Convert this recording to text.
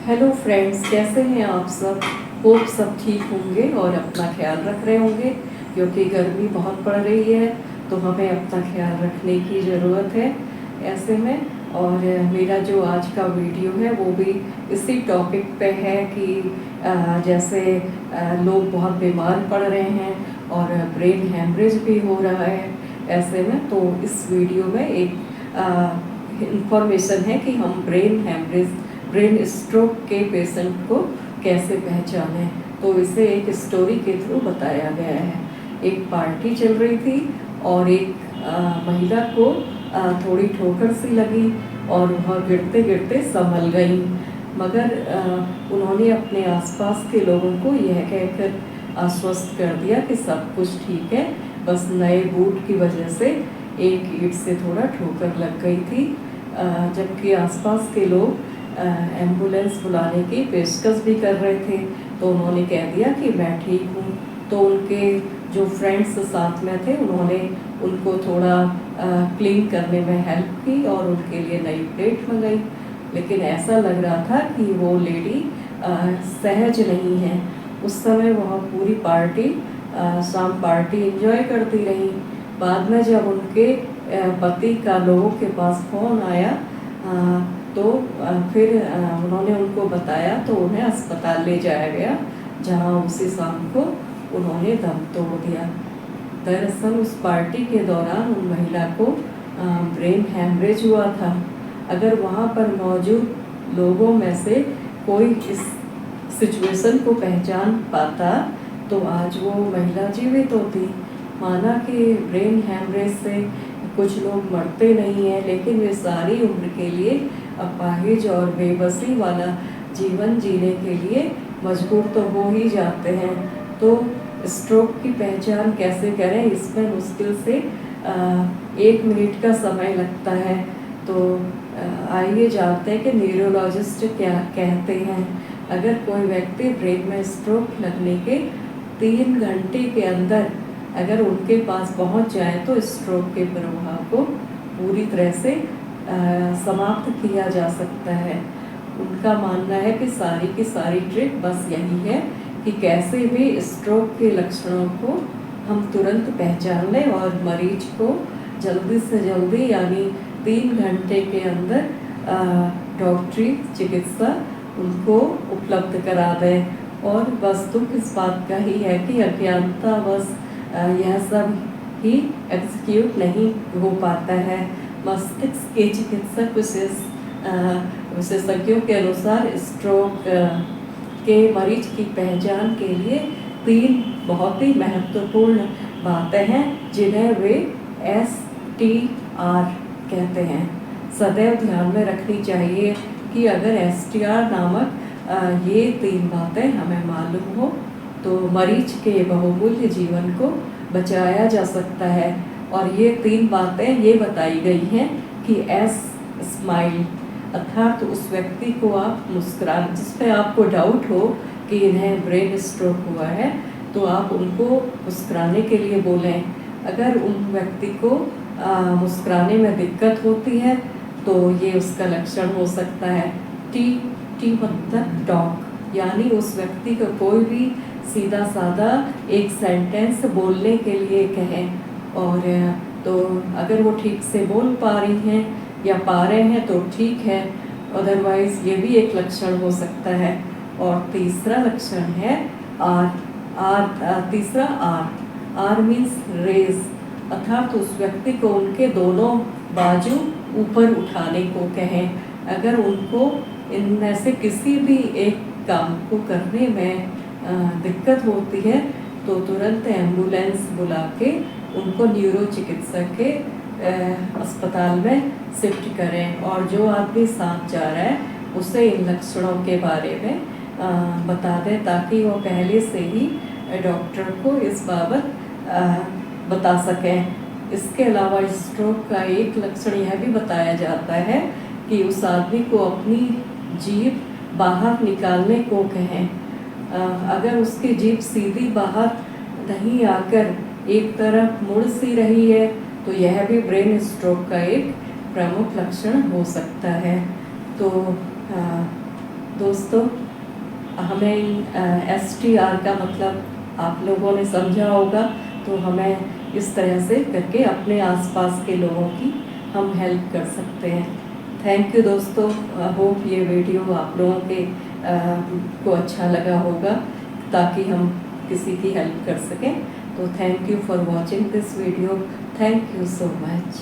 Hello friends, कैसे हैं आप सब। होप सब ठीक होंगे और अपना ख्याल रख रहे होंगे, क्योंकि गर्मी बहुत पड़ रही है तो हमें अपना ख्याल रखने की ज़रूरत है ऐसे में। और मेरा जो आज का वीडियो है वो भी इसी टॉपिक पे है कि जैसे लोग बहुत बीमार पड़ रहे हैं और ब्रेन हैमरेज भी हो रहा है ऐसे में। तो इस वीडियो में एक इंफॉर्मेशन है कि हम ब्रेन स्ट्रोक के पेशेंट को कैसे पहचानें। तो इसे एक स्टोरी के थ्रू बताया गया है। एक पार्टी चल रही थी और एक महिला को थोड़ी ठोकर सी लगी और वह गिरते गिरते संभल गई, मगर उन्होंने अपने आसपास के लोगों को यह कहकर आश्वस्त कर दिया कि सब कुछ ठीक है, बस नए बूट की वजह से एक ईंट से थोड़ा ठोकर लग गई थी। जबकि आसपास के लोग एम्बुलेंस बुलाने की पेशकश भी कर रहे थे, तो उन्होंने कह दिया कि मैं ठीक हूँ। तो उनके जो फ्रेंड्स साथ में थे उन्होंने उनको थोड़ा क्लीन करने में हेल्प की और उनके लिए नई प्लेट मंगाई। लेकिन ऐसा लग रहा था कि वो लेडी सहज नहीं है। उस समय वह पूरी पार्टी शाम पार्टी एंजॉय करती रही। बाद में जब उनके पति का लोगों के पास फ़ोन आया तो फिर उन्होंने उनको बताया, तो उन्हें अस्पताल ले जाया गया, जहां उसी शाम को उन्होंने दम तोड़ दिया। दरअसल उस पार्टी के दौरान उन महिला को ब्रेन हैमरेज हुआ था। अगर वहां पर मौजूद लोगों में से कोई इस सिचुएशन को पहचान पाता तो आज वो महिला जीवित होती। माना कि ब्रेन हैमरेज से कुछ लोग मरते नहीं हैं, लेकिन वे सारी उम्र के लिए अपाहिज और बेबसी वाला जीवन जीने के लिए मजबूर तो हो ही जाते हैं। तो स्ट्रोक की पहचान कैसे करें, इसमें मुश्किल से 1 मिनट का समय लगता है। तो आइए जानते हैं कि न्यूरोलॉजिस्ट क्या कहते हैं। अगर कोई व्यक्ति ब्रेन में स्ट्रोक लगने के 3 घंटे के अंदर अगर उनके पास पहुंच जाए तो स्ट्रोक के प्रभाव को पूरी तरह से समाप्त किया जा सकता है। उनका मानना है कि सारी की सारी ट्रिक बस यही है कि कैसे भी स्ट्रोक के लक्षणों को हम तुरंत पहचान लें और मरीज को जल्दी से जल्दी यानी 3 घंटे के अंदर डॉक्टरी चिकित्सा उनको उपलब्ध करा दें। और बस दुख इस बात का ही है कि अज्ञानता बस यह सब ही एग्जीक्यूट नहीं हो पाता है। मस्तिष्क के चिकित्सक विशेषज्ञों के अनुसार स्ट्रोक के मरीज की पहचान के लिए 3 बहुत ही महत्वपूर्ण बातें हैं, जिन्हें वे STR कहते हैं। सदैव ध्यान में रखनी चाहिए कि अगर STR नामक ये 3 बातें हमें मालूम हो तो मरीज के बहुमूल्य जीवन को बचाया जा सकता है। और ये 3 बातें ये बताई गई हैं कि स्माइल, अर्थात उस व्यक्ति को आप मुस्कुरा, जिस पे आपको डाउट हो कि इन्हें ब्रेन स्ट्रोक हुआ है, तो आप उनको मुस्कुराने के लिए बोलें। अगर उन व्यक्ति को मुस्कुराने में दिक्कत होती है तो ये उसका लक्षण हो सकता है। टी मतलब टॉक, यानी उस व्यक्ति को कोई भी सीधा साधा एक सेंटेंस बोलने के लिए कहें। और तो अगर वो ठीक से बोल पा रही हैं या पा रहे हैं तो ठीक है, अदरवाइज ये भी एक लक्षण हो सकता है। और तीसरा लक्षण है तीसरा आर मीन्स रेज, अर्थात उस व्यक्ति को उनके दोनों बाजू ऊपर उठाने को कहें। अगर उनको इनमें से किसी भी एक काम को करने में दिक्कत होती है तो तुरंत एम्बुलेंस बुला के उनको न्यूरो चिकित्सक के अस्पताल में शिफ्ट करें। और जो आदमी साथ जा रहा है उसे इन लक्षणों के बारे में बता दें, ताकि वो पहले से ही डॉक्टर को इस बाबत बता सकें। इसके अलावा स्ट्रोक का एक लक्षण यह भी बताया जाता है कि उस आदमी को अपनी जीभ बाहर निकालने को कहें। अगर उसकी जीभ सीधी बाहर नहीं आकर एक तरफ मुड़ सी रही है तो यह भी ब्रेन स्ट्रोक का एक प्रमुख लक्षण हो सकता है। तो दोस्तों, हमें STR का मतलब आप लोगों ने समझा होगा, तो हमें इस तरह से करके अपने आसपास के लोगों की हम हेल्प कर सकते हैं। थैंक यू दोस्तों। होप ये वीडियो आप लोगों के को अच्छा लगा होगा, ताकि हम किसी की हेल्प कर सकें। तो thank you for watching this video. Thank you so much.